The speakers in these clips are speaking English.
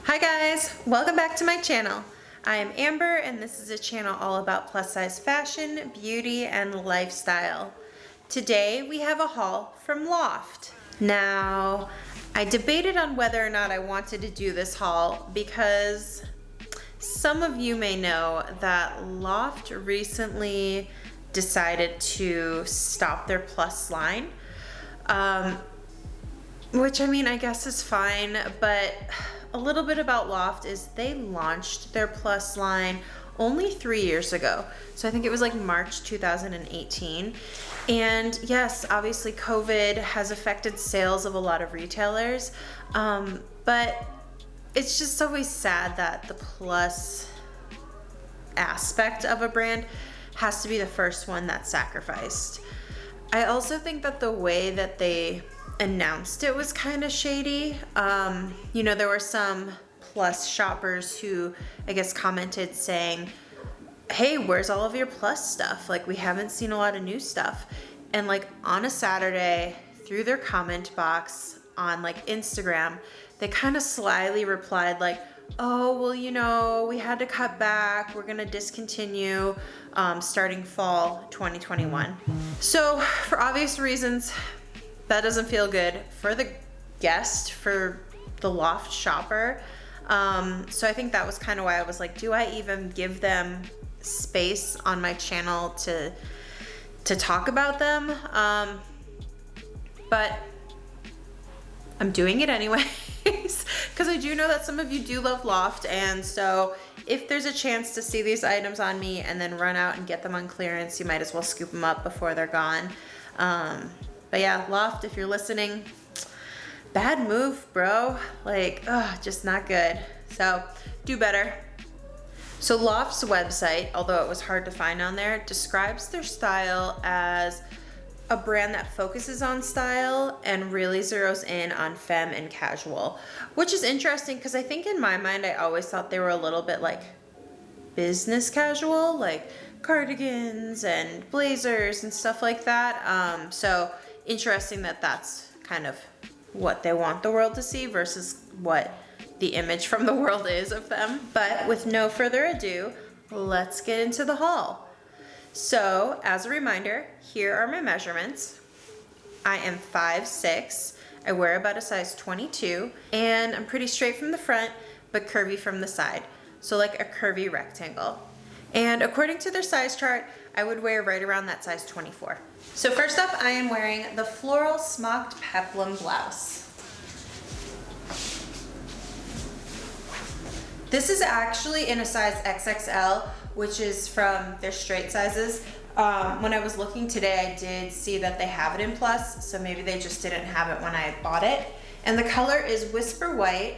Hi guys, welcome back to my channel. I am Amber and this is a channel all about plus size fashion, beauty, and lifestyle. Today we have a haul from Loft. Now, I debated on whether or not I wanted to do this haul because some of you may know that Loft recently decided to stop their plus line. Which I mean, I guess is fine, but a little bit about Loft is they launched their plus line only 3 years ago. So I think it was like March 2018. And yes, obviously COVID has affected sales of a lot of retailers, but it's just always sad that the plus aspect of a brand has to be the first one that's sacrificed. I also think that the way that they announced it was kind of shady. You know, there were some plus shoppers who I guess commented saying, hey, where's all of your plus stuff? Like, we haven't seen a lot of new stuff. And like on a Saturday, through their comment box on like Instagram, they kind of slyly replied like, oh, well, you know, we had to cut back. We're gonna discontinue starting fall 2021. So for obvious reasons, that doesn't feel good for the guest, for the Loft shopper. So I think that was kind of why I was like, do I even give them space on my channel to talk about them? But I'm doing it anyways, because I do know that some of you do love Loft, and so if there's a chance to see these items on me and then run out and get them on clearance, you might as well scoop them up before they're gone. But yeah, Loft, if you're listening, bad move, bro. Like, just not good. So do better. So Loft's website, although it was hard to find on there, describes their style as a brand that focuses on style and really zeroes in on femme and casual, which is interesting because I think in my mind, I always thought they were a little bit like business casual, like cardigans and blazers and stuff like that. So interesting that that's kind of what they want the world to see versus what the image from the world is of them. But with no further ado, let's get into the haul. So as a reminder, here are my measurements. I am 5'6". I wear about a size 22, and I'm pretty straight from the front, but curvy from the side. So like a curvy rectangle. And according to their size chart, I would wear right around that size 24. So first up, I am wearing the Floral Smocked Peplum blouse. This is actually in a size XXL, which is from their straight sizes. When I was looking today, I did see that they have it in plus, so maybe they just didn't have it when I bought it. And the color is Whisper White.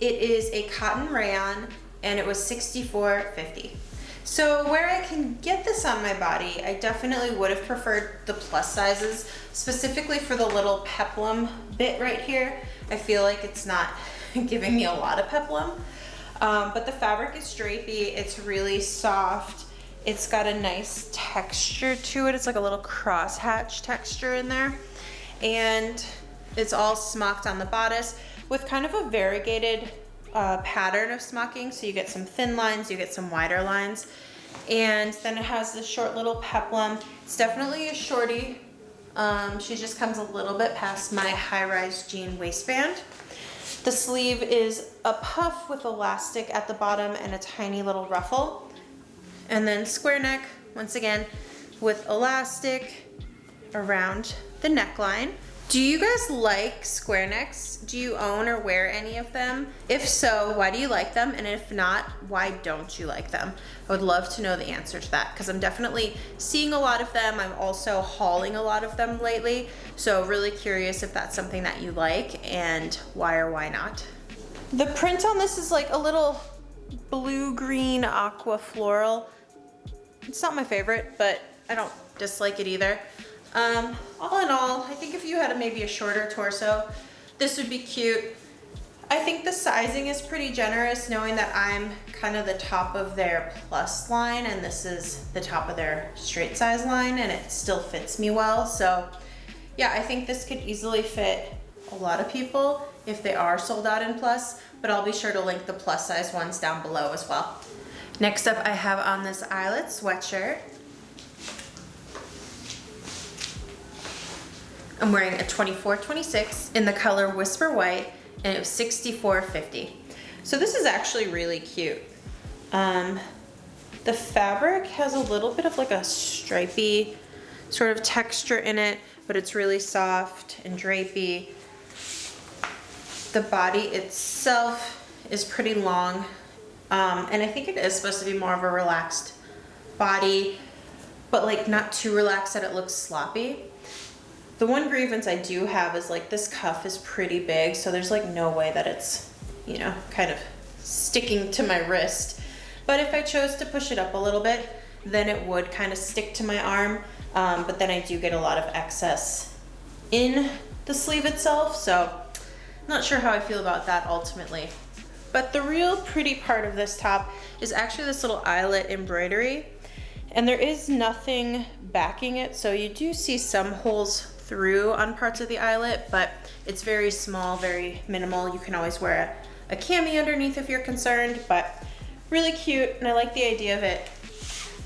It is a cotton rayon, and it was $64.50. So where I can get this on my body, I definitely would have preferred the plus sizes, specifically for the little peplum bit right here. I feel like it's not giving me a lot of peplum. But the fabric is drapey, it's really soft. It's got a nice texture to it. It's like a little crosshatch texture in there. And it's all smocked on the bodice with kind of a variegated pattern of smocking. So you get some thin lines, you get some wider lines. And then it has this short little peplum. It's definitely a shorty. She just comes a little bit past my high-rise jean waistband. The sleeve is a puff with elastic at the bottom and a tiny little ruffle. And then square neck, once again, with elastic around the neckline. Do you guys like square necks? Do you own or wear any of them? If so, why do you like them? And if not, why don't you like them? I would love to know the answer to that because I'm definitely seeing a lot of them. I'm also hauling a lot of them lately. So really curious if that's something that you like and why or why not. The print on this is like a little blue-green aqua floral. It's not my favorite, but I don't dislike it either. All in all, I think if you had maybe a shorter torso, this would be cute. I think the sizing is pretty generous, knowing that I'm kind of the top of their plus line and this is the top of their straight size line, and it still fits me well. So yeah, I think this could easily fit a lot of people if they are sold out in plus, but I'll be sure to link the plus size ones down below as well. Next up, I have on this eyelet sweatshirt. I'm wearing a 24-26 in the color Whisper White, and it was $64.50. So this is actually really cute. The fabric has a little bit of like a stripy sort of texture in it, but it's really soft and drapey. The body itself is pretty long, and I think it is supposed to be more of a relaxed body, but like not too relaxed that it looks sloppy. The one grievance I do have is like this cuff is pretty big, so there's like no way that it's, you know, kind of sticking to my wrist. But if I chose to push it up a little bit, then it would kind of stick to my arm. But then I do get a lot of excess in the sleeve itself, so not sure how I feel about that ultimately. But the real pretty part of this top is actually this little eyelet embroidery, and there is nothing backing it, so you do see some holes through on parts of the eyelet, but it's very small, very minimal. You can always wear a cami underneath if you're concerned, but really cute, and I like the idea of it,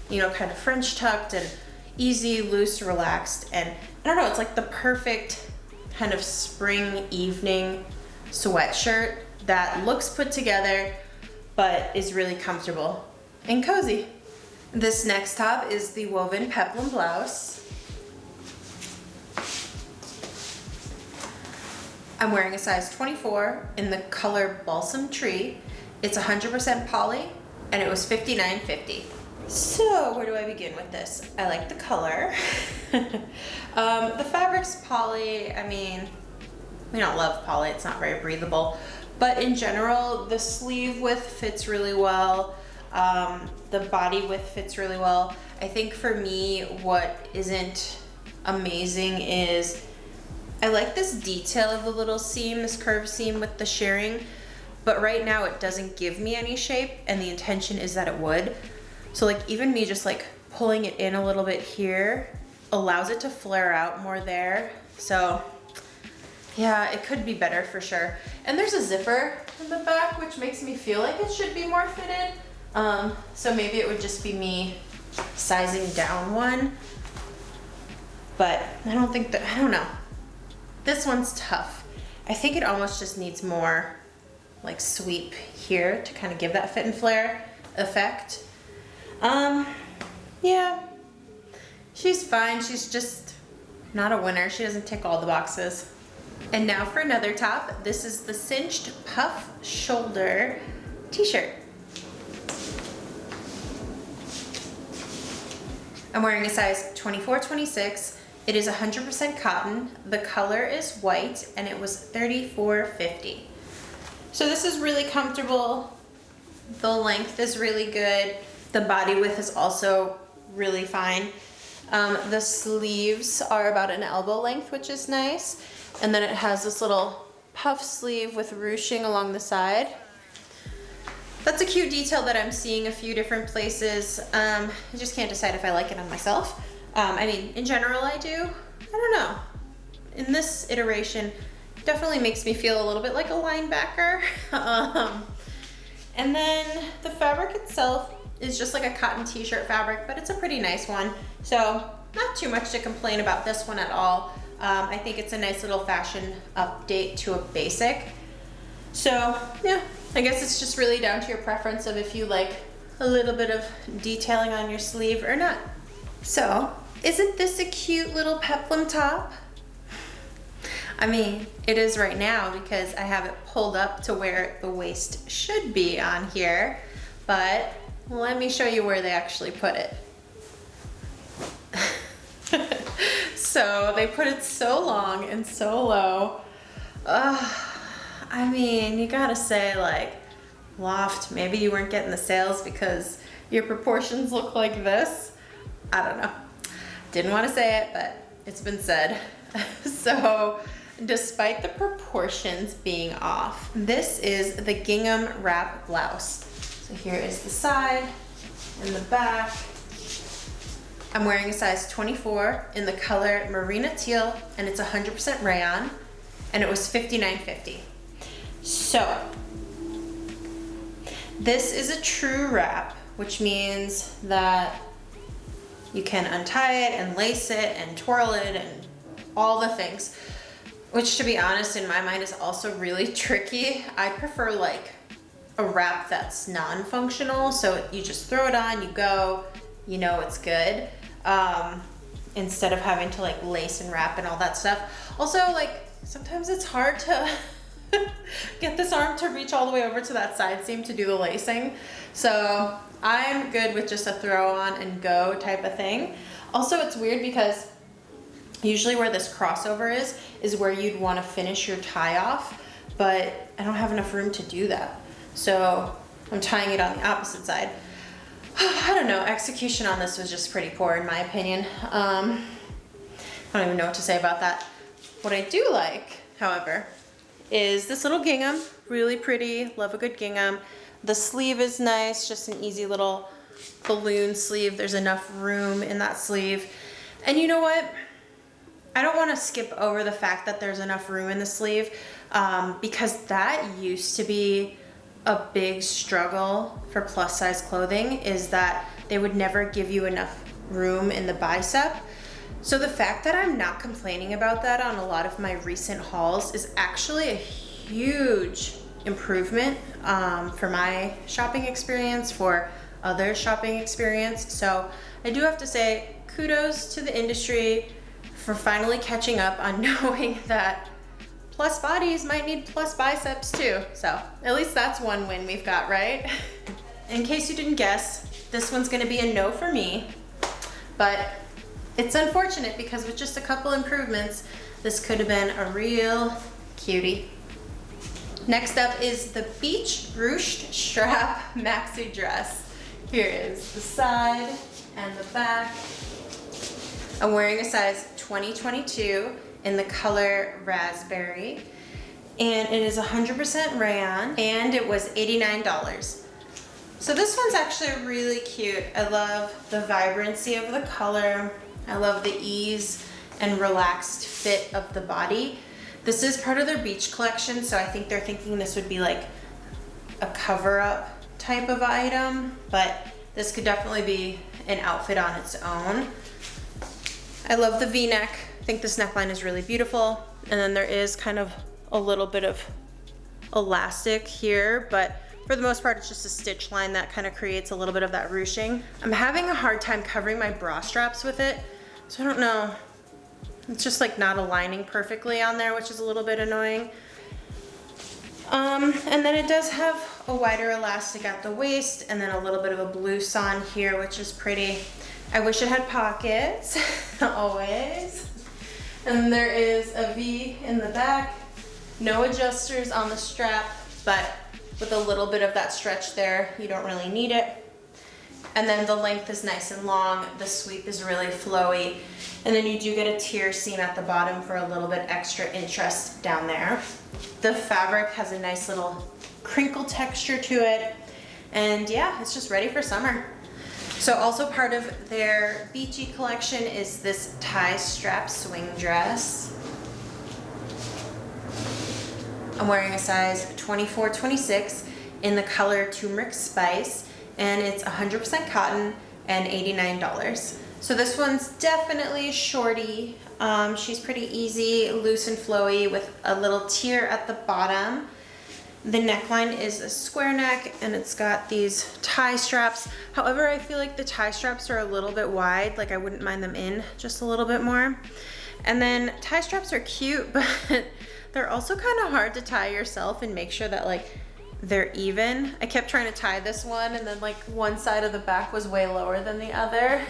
you know, kind of French tucked and easy, loose, relaxed, and I don't know, it's like the perfect kind of spring evening sweatshirt that looks put together, but is really comfortable and cozy. This next top is the woven peplum blouse. I'm wearing a size 24 in the color Balsam Tree. It's 100% poly, and it was $59.50. So where do I begin with this? I like the color. The fabric's poly. I mean, we don't love poly, it's not very breathable. But in general, the sleeve width fits really well. The body width fits really well. I think for me, what isn't amazing is I like this detail of the little seam, this curved seam with the shirring, but right now it doesn't give me any shape, and the intention is that it would. So like even me just like pulling it in a little bit here allows it to flare out more there. So yeah, it could be better for sure. And there's a zipper in the back, which makes me feel like it should be more fitted. So maybe it would just be me sizing down one, but I don't know. This one's tough. I think it almost just needs more like sweep here to kind of give that fit and flare effect. Yeah, she's fine. She's just not a winner. She doesn't tick all the boxes. And now for another top. This is the cinched puff shoulder t-shirt. I'm wearing a size 24-26. It is 100% cotton. The color is white, and it was $34.50. So this is really comfortable. The length is really good. The body width is also really fine. The sleeves are about an elbow length, which is nice. And then it has this little puff sleeve with ruching along the side. That's a cute detail that I'm seeing a few different places. I just can't decide if I like it on myself. I mean, in general I do. I don't know. In this iteration, definitely makes me feel a little bit like a linebacker. And then the fabric itself is just like a cotton t-shirt fabric, but it's a pretty nice one. So not too much to complain about this one at all. I think it's a nice little fashion update to a basic. So yeah, I guess it's just really down to your preference of if you like a little bit of detailing on your sleeve or not. So, isn't this a cute little peplum top? I mean, it is right now because I have it pulled up to where the waist should be on here, but let me show you where they actually put it. So they put it so long and so low. I mean, you gotta say, like, Loft, maybe you weren't getting the sales because your proportions look like this. I don't know. Didn't want to say it, but it's been said. So, despite the proportions being off, this is the gingham wrap blouse. So here is the side and the back. I'm wearing a size 24 in the color Marina Teal, and it's 100% rayon, and it was $59.50. So, This is a true wrap, which means that you can untie it and lace it and twirl it and all the things, which to be honest in my mind is also really tricky. I prefer like a wrap that's non-functional, so you just throw it on, you go, you know it's good, instead of having to like lace and wrap and all that stuff. Also, like sometimes it's hard to get this arm to reach all the way over to that side seam to do the lacing. So I'm good with just a throw on and go type of thing. Also, it's weird because usually where this crossover is where you'd want to finish your tie off, but I don't have enough room to do that. So I'm tying it on the opposite side. I don't know, execution on this was just pretty poor in my opinion. I don't even know what to say about that. What I do like, however, is this little gingham, really pretty, love a good gingham. The sleeve is nice, just an easy little balloon sleeve. There's enough room in that sleeve. And you know what? I don't want to skip over the fact that there's enough room in the sleeve, because that used to be a big struggle for plus size clothing, is that they would never give you enough room in the bicep. So the fact that I'm not complaining about that on a lot of my recent hauls is actually a huge improvement for my shopping experience, for other shopping experience. So I do have to say kudos to the industry for finally catching up on knowing that plus bodies might need plus biceps too. So at least that's one win we've got, right? In case you didn't guess, this one's gonna be a no for me, but it's unfortunate because with just a couple improvements, this could have been a real cutie. Next up is the beach ruched strap maxi dress. Here is the side and the back. I'm wearing a size 2022 in the color raspberry, and it is 100% rayon, and it was $89. So this one's actually really cute. I love the vibrancy of the color. I love the ease and relaxed fit of the body. This is part of their beach collection, so I think they're thinking this would be like a cover-up type of item, but this could definitely be an outfit on its own. I love the V-neck. I think this neckline is really beautiful. And then there is kind of a little bit of elastic here, but for the most part, it's just a stitch line that kind of creates a little bit of that ruching. I'm having a hard time covering my bra straps with it, so I don't know. It's just like not aligning perfectly on there, which is a little bit annoying. And then it does have a wider elastic at the waist and then a little bit of a blouse on here, which is pretty. I wish it had pockets, always. And there is a V in the back, no adjusters on the strap, but with a little bit of that stretch there, you don't really need it. And then the length is nice and long, the sweep is really flowy, and then you do get a tier seam at the bottom for a little bit extra interest down there. The fabric has a nice little crinkle texture to it, and yeah, it's just ready for summer. So also part of their beachy collection is this tie strap swing dress. I'm wearing a size 24-26 in the color turmeric spice, and it's 100% cotton and $89. So this one's definitely shorty. She's pretty easy, loose and flowy with a little tier at the bottom. The neckline is a square neck and it's got these tie straps. However, I feel like the tie straps are a little bit wide, like I wouldn't mind them in just a little bit more. And then tie straps are cute, but they're also kind of hard to tie yourself and make sure that like they're even. I kept trying to tie this one and then like one side of the back was way lower than the other.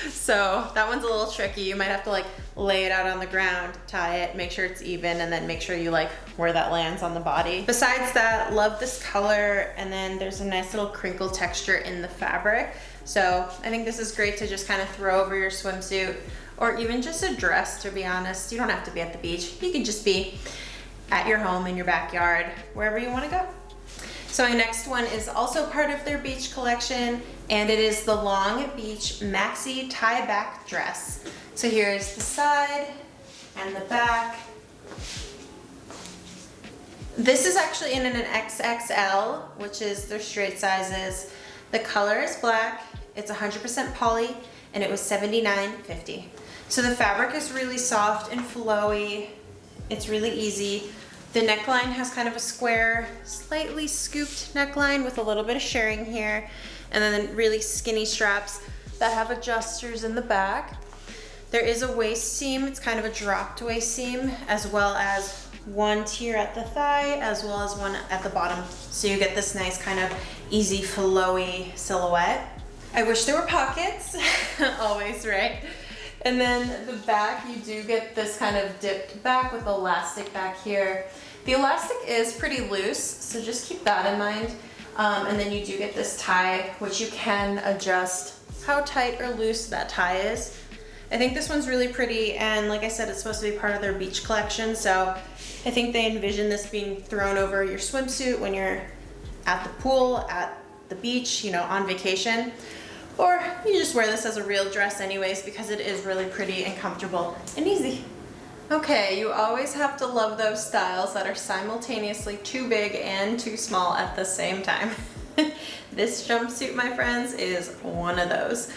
So that one's a little tricky. You might have to like lay it out on the ground, tie it, make sure it's even, and then make sure you like where that lands on the body. Besides that, love this color, and then there's a nice little crinkle texture in the fabric. So I think this is great to just kind of throw over your swimsuit or even just a dress, to be honest. You don't have to be at the beach. You can just be at your home, in your backyard, wherever you want to go. So my next one is also part of their beach collection, and it is the Long Beach Maxi Tie Back Dress. So here's the side and the back. This is actually in an XXL, which is their straight sizes. The color is black, it's 100% poly, and it was $79.50. So the fabric is really soft and flowy. It's really easy. The neckline has kind of a square, slightly scooped neckline with a little bit of shirring here, and then really skinny straps that have adjusters in the back. There is a waist seam. It's kind of a dropped waist seam, as well as one tier at the thigh, as well as one at the bottom. So you get this nice kind of easy flowy silhouette. I wish there were pockets, always, right? And then the back, you do get this kind of dipped back with elastic back here. The elastic is pretty loose, so just keep that in mind. And then you do get this tie, which you can adjust how tight or loose that tie is. I think this one's really pretty, and like I said, it's supposed to be part of their beach collection, so I think they envision this being thrown over your swimsuit when you're at the pool, at the beach, you know, on vacation. Or you just wear this as a real dress anyways, because it is really pretty and comfortable and easy. Okay, you always have to love those styles that are simultaneously too big and too small at the same time. This jumpsuit, my friends, is one of those.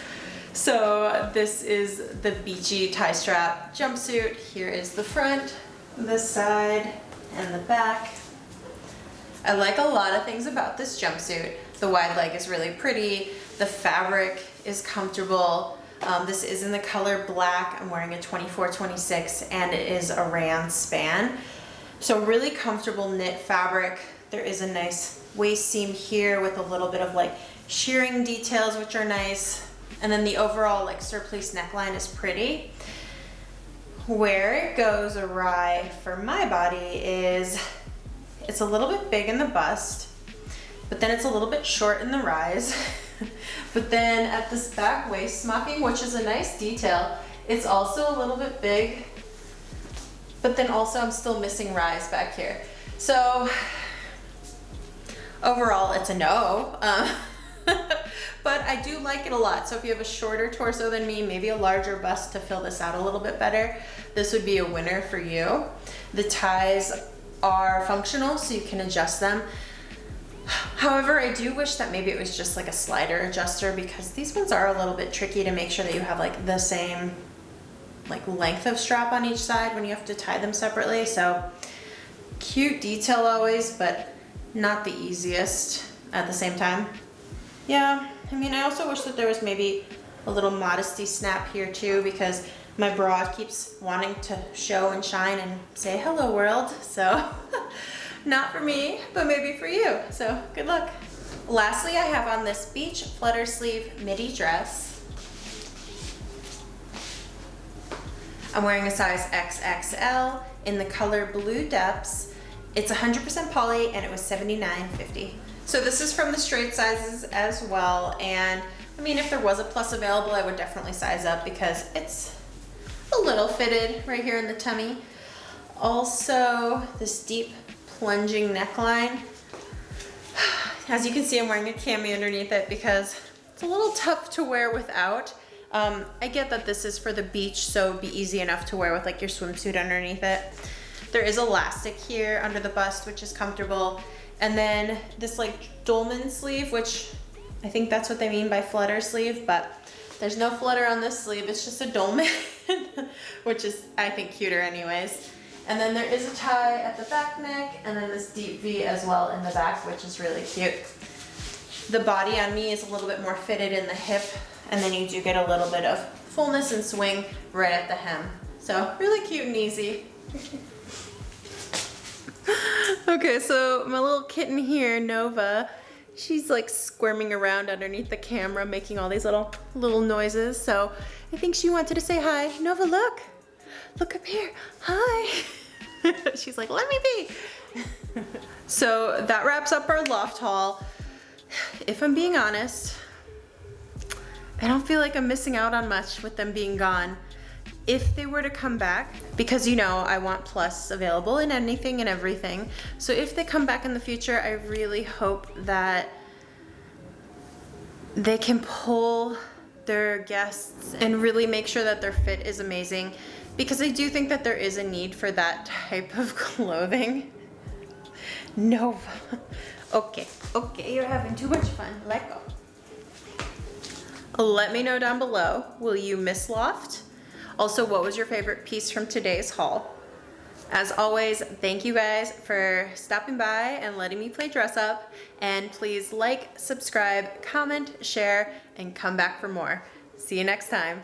So this is the beachy tie strap jumpsuit. Here is the front, the side, and the back. I like a lot of things about this jumpsuit. The wide leg is really pretty. The fabric is comfortable. This is in the color black. I'm wearing a 24-26, and it is a rayon span. So really comfortable knit fabric. There is a nice waist seam here with a little bit of like shearing details, which are nice. And then the overall like surplice neckline is pretty. Where it goes awry for my body is it's a little bit big in the bust, but then it's a little bit short in the rise. But then at this back waist smocking, which is a nice detail, it's also a little bit big, but then also I'm still missing rise back here. So overall it's a no. But I do like it a lot. So if you have a shorter torso than me, maybe a larger bust to fill this out a little bit better, this would be a winner for you. The ties are functional, so you can adjust them. However, I do wish that maybe it was just like a slider adjuster, because these ones are a little bit tricky to make sure that you have like the same like length of strap on each side when you have to tie them separately. So cute detail always, but not the easiest at the same time. Yeah, I mean, I also wish that there was maybe a little modesty snap here too, because my bra keeps wanting to show and shine and say hello world. So not for me, but maybe for you. So good luck. Lastly, I have on this beach flutter sleeve midi dress. I'm wearing a size XXL in the color Blue Depths. It's 100% poly, and it was $79.50. So this is from the straight sizes as well, and I mean, if there was a plus available, I would definitely size up because it's a little fitted right here in the tummy. Also, this deep plunging neckline. As you can see, I'm wearing a cami underneath it because it's a little tough to wear without. I get that this is for the beach, so it'd be easy enough to wear with like your swimsuit underneath it. There is elastic here under the bust, which is comfortable. And then this like dolman sleeve, which I think that's what they mean by flutter sleeve, but there's no flutter on this sleeve. It's just a dolman, which is, I think, cuter anyways. And then there is a tie at the back neck, and then this deep V as well in the back, which is really cute. The body on me is a little bit more fitted in the hip, and then you do get a little bit of fullness and swing right at the hem. So really cute and easy. Okay, so my little kitten here, Nova, she's like squirming around underneath the camera, making all these little noises. So I think she wanted to say hi. Nova, look up here. Hi. She's like, let me be. So that wraps up our Loft haul. If I'm being honest, I don't feel like I'm missing out on much with them being gone. If they were to come back, because you know I want plus available in anything and everything, so if they come back in the future, I really hope that they can pull their guests and really make sure that their fit is amazing, because I do think that there is a need for that type of clothing. No. Okay, okay, you're having too much fun. Let go. Let me know down below, will you miss Loft? Also, what was your favorite piece from today's haul? As always, thank you guys for stopping by and letting me play dress up. And please like, subscribe, comment, share, and come back for more. See you next time.